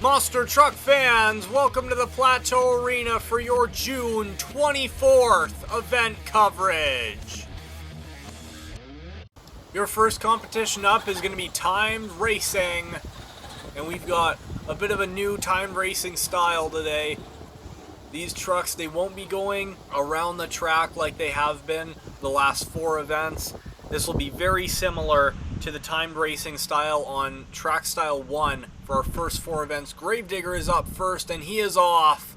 Monster Truck fans, welcome to the Plateau Arena for your June 24th event coverage. Your first competition up is going to be timed racing, and we've got a bit of a new timed racing style today. These trucks, they won't be going around the track like they have been the last 4 events. This will be very similar to the timed racing style on Track Style 1 for our first 4 events. Gravedigger is up first and he is off.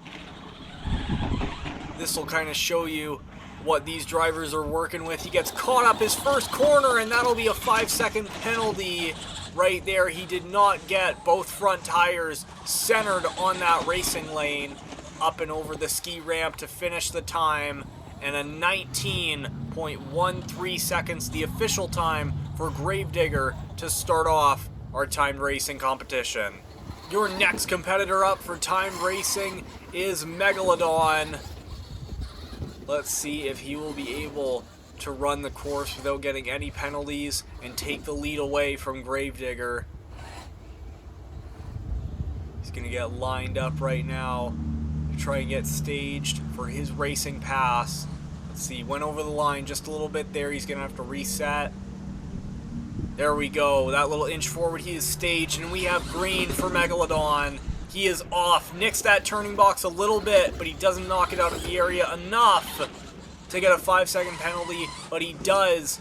This will kind of show you what these drivers are working with. He gets caught up his first corner and that'll be a 5-second penalty right there. He did not get both front tires centered on that racing lane up and over the ski ramp to finish the time, and a 19.13 seconds, the official time for Gravedigger to start off our timed racing competition. Your next competitor up for timed racing is Megalodon. Let's see if he will be able to run the course without getting any penalties and take the lead away from Gravedigger. He's going to get lined up right now to try and get staged for his racing pass. Let's see, went over the line just a little bit there. He's going to have to reset. There we go. That little inch forward, he is staged, and we have green for Megalodon. He is off. Nicks that turning box a little bit, but he doesn't knock it out of the area enough to get a 5-second penalty, but he does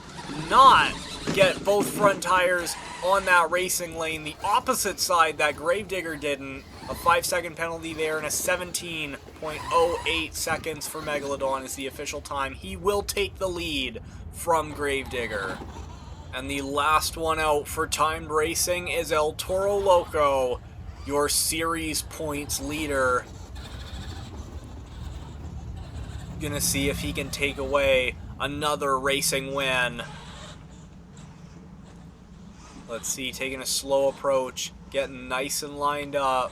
not get both front tires on that racing lane. The opposite side that Gravedigger didn't. A 5-second penalty there, and a 17.08 seconds for Megalodon is the official time. He will take the lead from Gravedigger. And the last one out for timed racing is El Toro Loco, your series points leader. Gonna see if he can take away another racing win. Let's see, taking a slow approach, getting nice and lined up.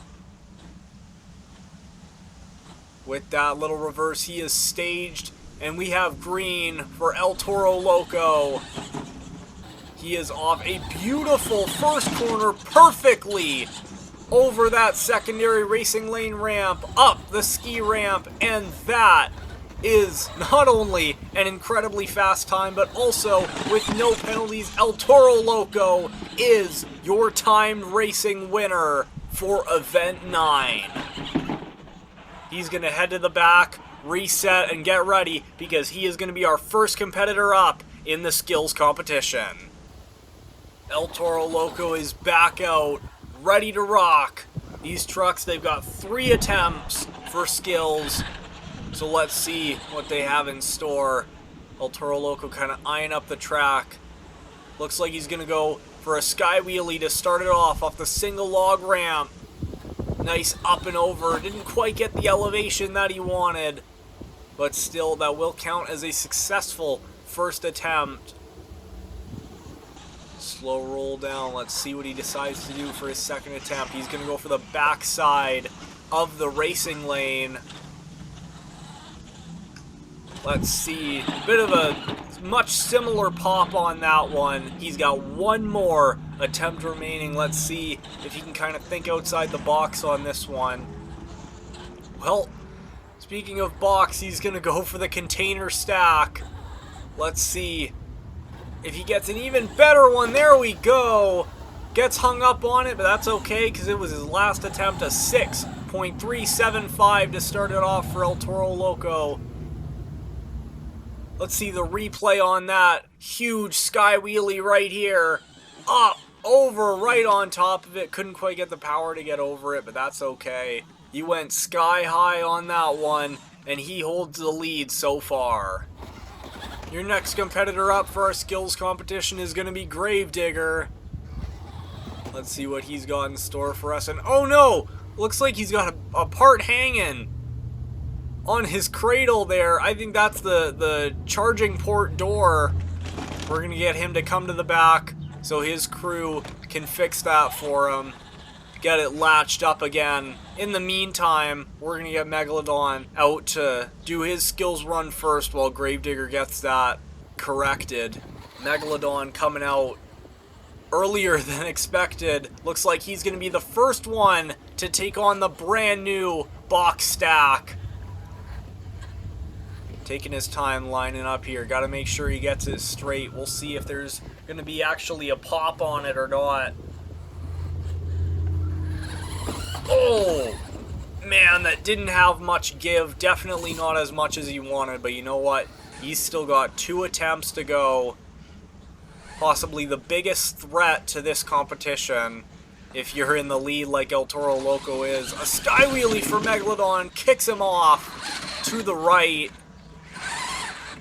With that little reverse, he is staged, and we have green for El Toro Loco. He is off a beautiful first corner perfectly over that secondary racing lane ramp, up the ski ramp, and that is not only an incredibly fast time, but also with no penalties. El Toro Loco is your timed racing winner for Event 9. He's going to head to the back, reset, and get ready because he is going to be our first competitor up in the skills competition. El Toro Loco is back out, ready to rock. These trucks, they've got 3 attempts for skills, so let's see what they have in store. El Toro Loco kind of eyeing up the track. Looks like he's going to go for a sky wheelie to start it off the single log ramp. Nice up and over. Didn't quite get the elevation that he wanted, but still that will count as a successful first attempt. Slow roll down. Let's see what he decides to do for his second attempt. He's going to go for the backside of the racing lane. Let's see. A bit of a much similar pop on that one. He's got one more attempt remaining. Let's see if he can kind of think outside the box on this one. Well, speaking of box, he's going to go for the container stack. Let's see if he gets an even better one. There we go. Gets hung up on it, but that's okay because it was his last attempt. A 6.375 to start it off for El Toro Loco. Let's see the replay on that. Huge sky wheelie right here. Up, over, right on top of it. Couldn't quite get the power to get over it, but that's okay. He went sky high on that one, and he holds the lead so far. Your next competitor up for our skills competition is going to be Gravedigger. Let's see what he's got in store for us. And oh no! Looks like he's got a part hanging on his cradle there. I think that's the charging port door. We're going to get him to come to the back so his crew can fix that for him. Get it latched up again. In the meantime, we're going to get Megalodon out to do his skills run first while Gravedigger gets that corrected. Megalodon coming out earlier than expected. Looks like he's going to be the first one to take on the brand new box stack. Taking his time lining up here. Got to make sure he gets it straight. We'll see if there's going to be actually a pop on it or not. Oh, man, that didn't have much give. Definitely not as much as he wanted, but you know what? He's still got 2 attempts to go. Possibly the biggest threat to this competition, if you're in the lead like El Toro Loco is. A sky wheelie for Megalodon, kicks him off to the right.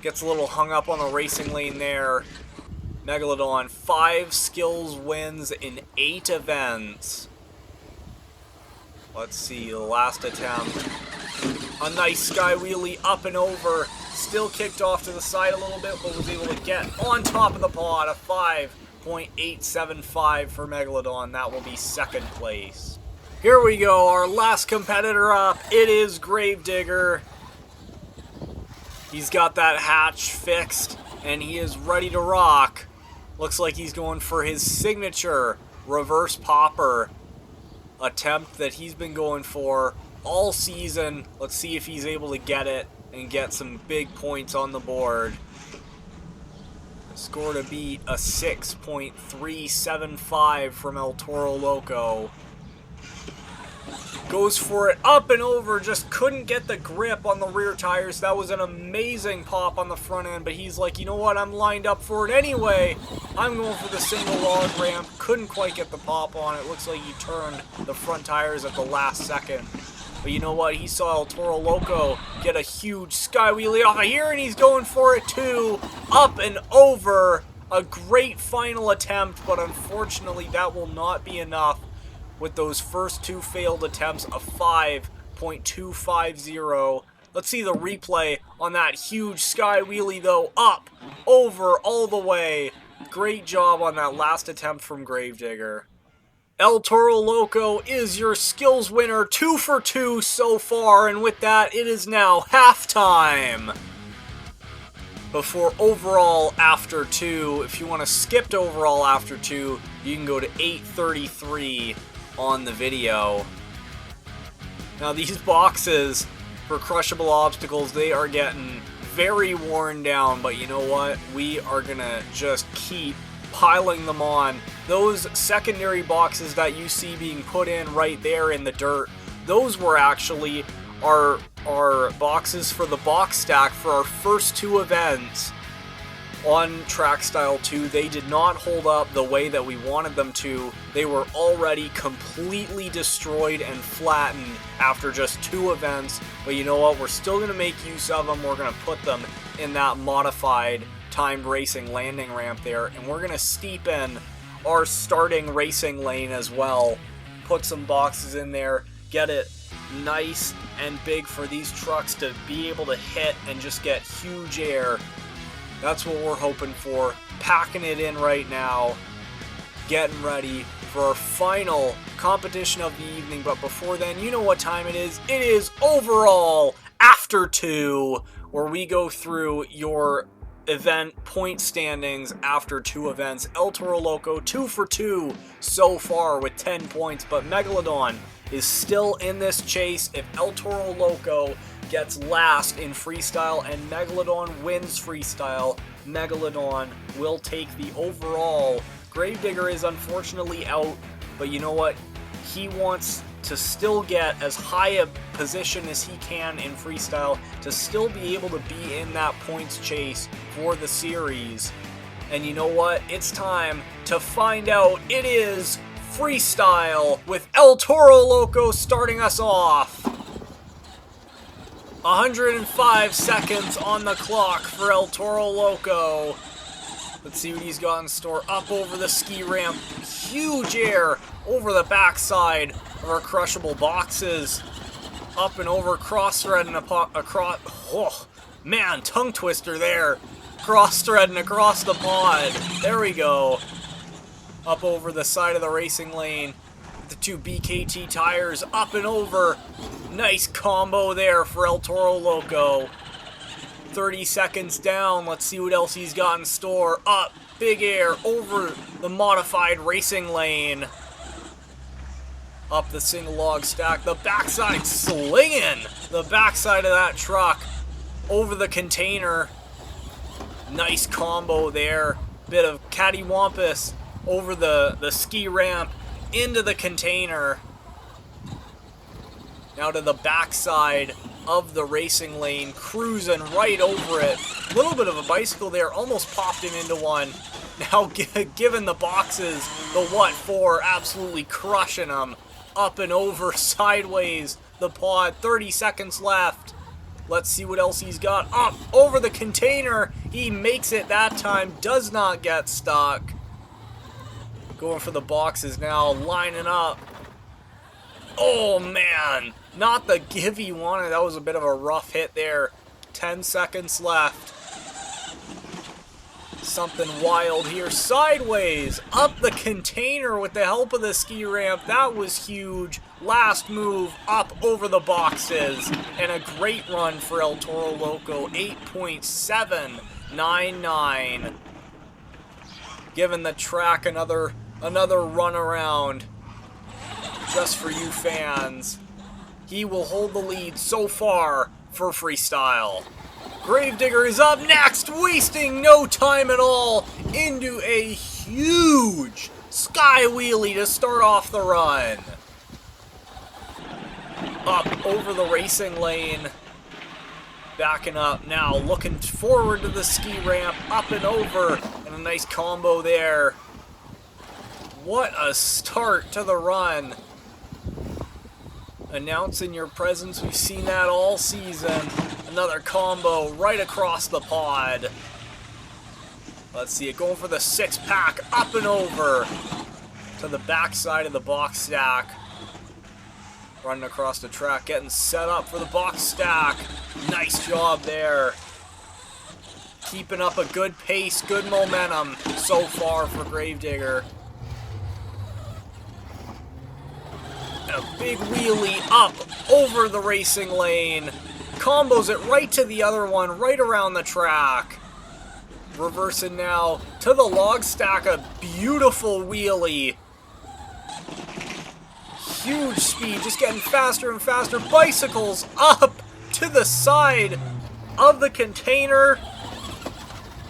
Gets a little hung up on the racing lane there. Megalodon, 5 skills wins in 8 events. Let's see, the last attempt. A nice sky wheelie up and over. Still kicked off to the side a little bit, but was able to get on top of the pod. A 5.875 for Megalodon. That will be second place. Here we go, our last competitor up. It is Gravedigger. He's got that hatch fixed, and he is ready to rock. Looks like he's going for his signature reverse popper attempt that he's been going for all season. Let's see if he's able to get it and get some big points on the board. Score to beat a 6.375 from El Toro Loco. Goes for it up and over, just couldn't get the grip on the rear tires. That was an amazing pop on the front end, but he's like, you know what, I'm lined up for it anyway. I'm going for the single log ramp. Couldn't quite get the pop on it. Looks like he turned the front tires at the last second. But you know what, he saw El Toro Loco get a huge sky wheelie off of here, and he's going for it too. Up and over. A great final attempt, but unfortunately that will not be enough. With those first 2 failed attempts, a 5.250. Let's see the replay on that huge sky wheelie though. Up, over, all the way. Great job on that last attempt from Gravedigger. El Toro Loco is your skills winner, 2 for 2 so far, and with that, it is now halftime. Before overall after 2, if you want to skip to overall after 2, you can go to 8:33 on the video. Now these boxes for crushable obstacles, they are getting very worn down, but you know what? We are gonna just keep piling them on. Those secondary boxes that you see being put in right there in the dirt, those were actually our boxes for the box stack for our first 2 events on Track Style 2. They did not hold up the way that we wanted them to. They were already completely destroyed and flattened after just 2 events. But you know what? We're still going to make use of them. We're going to put them in that modified timed racing landing ramp there. And we're going to steep in our starting racing lane as well. Put some boxes in there. Get it nice and big for these trucks to be able to hit and just get huge air. That's what we're hoping for. Packing it in right now. Getting ready for our final competition of the evening. But before then, you know what time it is. It is overall after 2, where we go through your event point standings after 2 events. El Toro Loco, 2 for 2 so far with 10 points. But Megalodon is still in this chase. If El Toro Loco gets last in freestyle and Megalodon wins freestyle, Megalodon will take the overall. Gravedigger is unfortunately out, but you know what? He wants to still get as high a position as he can in freestyle to still be able to be in that points chase for the series. And you know what? It's time to find out. It is freestyle with El Toro Loco starting us off. 105 seconds on the clock for El Toro Loco. Let's see what he's got in store. Up over the ski ramp. Huge air over the backside of our crushable boxes. Up and over, cross-threading across. Oh, man, tongue twister there. Cross-threading across the pod. There we go. Up over the side of the racing lane. The 2 BKT tires up and over. Nice combo there for El Toro Loco. 30 seconds down. Let's see what else he's got in store. Up, big air, over the modified racing lane. Up the single log stack. The backside slinging. The backside of that truck over the container. Nice combo there. Bit of cattywampus over the ski ramp into the container. Now to the backside of the racing lane, cruising right over it. A little bit of a bicycle there, almost popped him into one. Now given the boxes, the what for, absolutely crushing them. Up and over, sideways, the pod, 30 seconds left. Let's see what else he's got. Up, over the container, he makes it that time, does not get stuck. Going for the boxes now, lining up. Oh man, not the give he wanted. That was a bit of a rough hit there. 10 seconds left. Something wild here. Sideways, up the container with the help of the ski ramp. That was huge. Last move, up over the boxes. And a great run for El Toro Loco. 8.799. Giving the track another run around. Just for you fans. He will hold the lead so far for freestyle. Gravedigger is up next, wasting no time at all into a huge sky wheelie to start off the run. Up over the racing lane. Backing up now, looking forward to the ski ramp, up and over, and a nice combo there. What a start to the run. Announcing your presence, we've seen that all season. Another combo right across the pod. Let's see it going for the 6-pack, up and over to the backside of the box stack. Running across the track, getting set up for the box stack. Nice job there. Keeping up a good pace, good momentum so far for Gravedigger. A big wheelie up over the racing lane. Combos it right to the other one, right around the track. Reversing now to the log stack, a beautiful wheelie. Huge speed, just getting faster and faster. Bicycles up to the side of the container.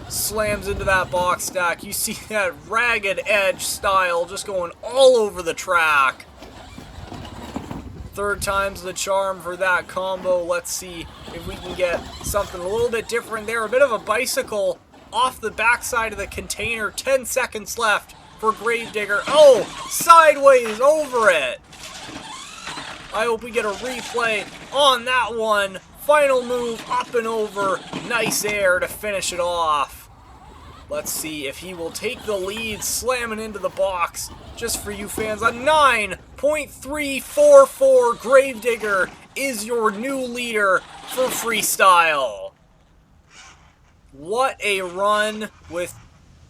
Slams into that box stack. You see that ragged edge style just going all over the track. Third time's the charm for that combo. Let's see if we can get something a little bit different there. A bit of a bicycle off the backside of the container. 10 seconds left for Gravedigger. Oh, sideways over it. I hope we get a replay on that one. Final move, up and over. Nice air to finish it off. Let's see if he will take the lead, slamming into the box. Just for you fans, a 9.344. Gravedigger is your new leader for freestyle. What a run with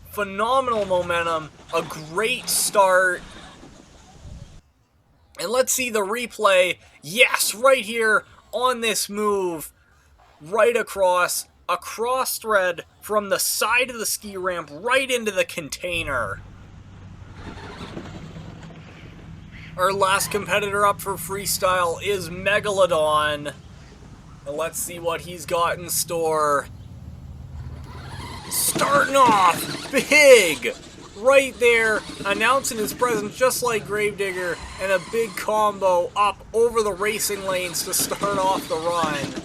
phenomenal momentum. A great start. And let's see the replay. Yes, right here on this move. Right across. A cross thread from the side of the ski ramp right into the container. Our last competitor up for freestyle is Megalodon. And let's see what he's got in store. Starting off big, right there, announcing his presence just like Gravedigger, and a big combo up over the racing lanes to start off the run.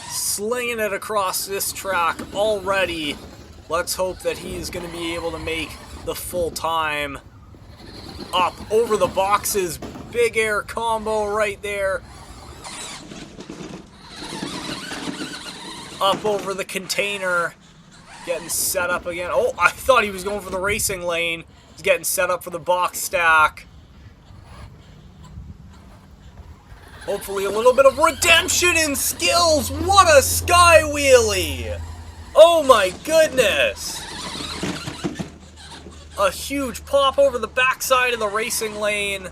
Slinging it across this track already. Let's hope that he's going to be able to make the full time. Up over the boxes, big air combo right there. Up over the container, getting set up again. Oh, I thought he was going for the racing lane. He's getting set up for the box stack. Hopefully a little bit of redemption in skills. What a sky wheelie! Oh my goodness! A huge pop over the backside of the racing lane.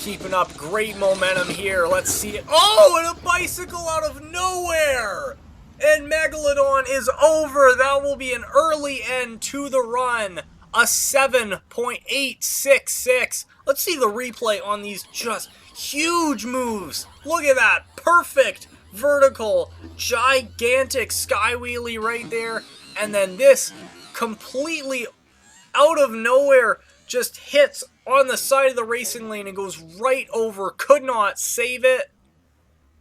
keeping up great momentum here. Let's see it. Oh, and a bicycle out of nowhere! And Megalodon is over. That will be an early end to the run. A 7.866. Let's see the replay on these just huge moves. Look at that. Perfect vertical, gigantic sky wheelie right there. And then this completely out of nowhere just hits on the side of the racing lane and goes right over. Could not save it.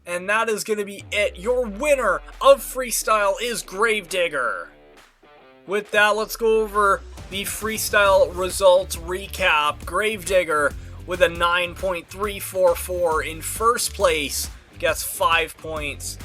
And that is going to be it. Your winner of freestyle is Gravedigger. With that, let's go over the freestyle results recap. Gravedigger with a 9.344 in first place, gets 5 points.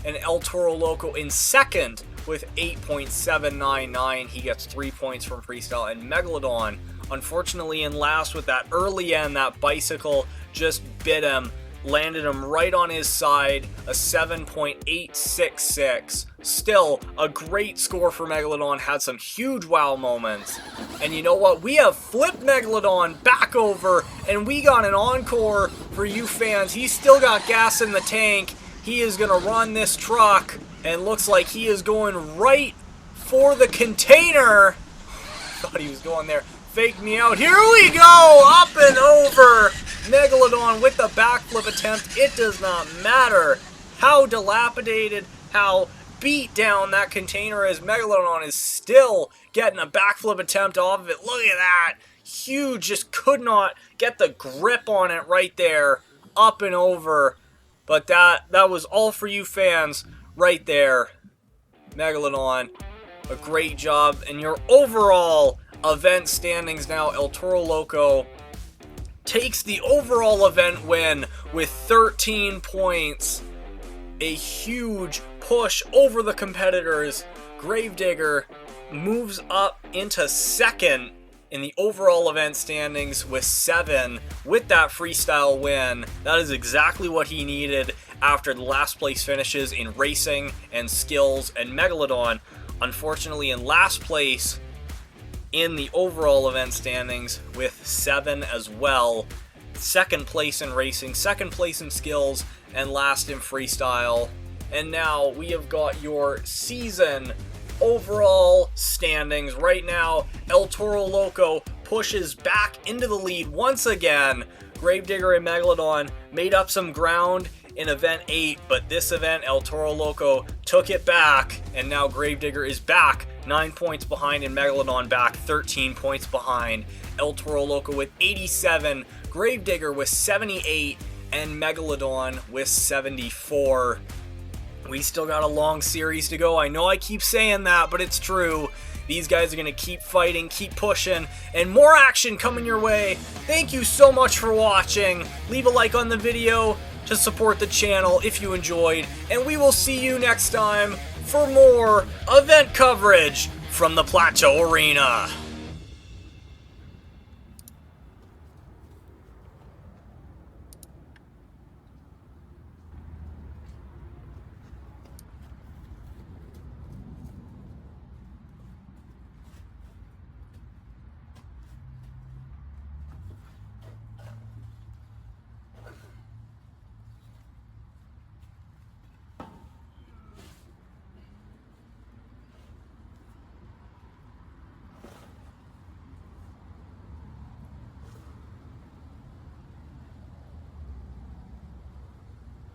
And El Toro Loco in second with 8.799. He gets 3 points from freestyle. And Megalodon, unfortunately, in last with that early end, that bicycle just bit him. Landed him right on his side, a 7.866. Still, a great score for Megalodon, had some huge wow moments. And you know what? We have flipped Megalodon back over, and we got an encore for you fans. He's still got gas in the tank. He is going to run this truck, and looks like he is going right for the container. Thought he was going there. Faked me out. Here we go! Up and over! Megalodon with the backflip attempt. It does not matter how dilapidated, how beat down that container is. Megalodon is still getting a backflip attempt off of it. Look at that. Huge. Just could not get the grip on it right there. Up and over. But that was all for you fans right there. Megalodon, a great job. And your overall event standings now, El Toro Loco takes the overall event win with 13 points. A huge push over the competitors. Gravedigger moves up into second in the overall event standings with 7 with that freestyle win. That is exactly what he needed after the last place finishes in racing and skills. And Megalodon, unfortunately, in last place in the overall event standings with 7 as well. Second place in racing, second place in skills, and last in freestyle. And now we have got your season overall standings. Right now, El Toro Loco pushes back into the lead once again. Gravedigger and Megalodon made up some ground in event 8, but this event, El Toro Loco took it back, and now Gravedigger is back 9 points behind, and Megalodon back 13 points behind. El Toro Loco with 87, Gravedigger with 78, and Megalodon with 74. We still got a long series to go. I know I keep saying that, but it's true. These guys are going to keep fighting, keep pushing, and more action coming your way. Thank you so much for watching. Leave a like on the video to support the channel if you enjoyed, and we will see you next time for more event coverage from the Plateau Arena.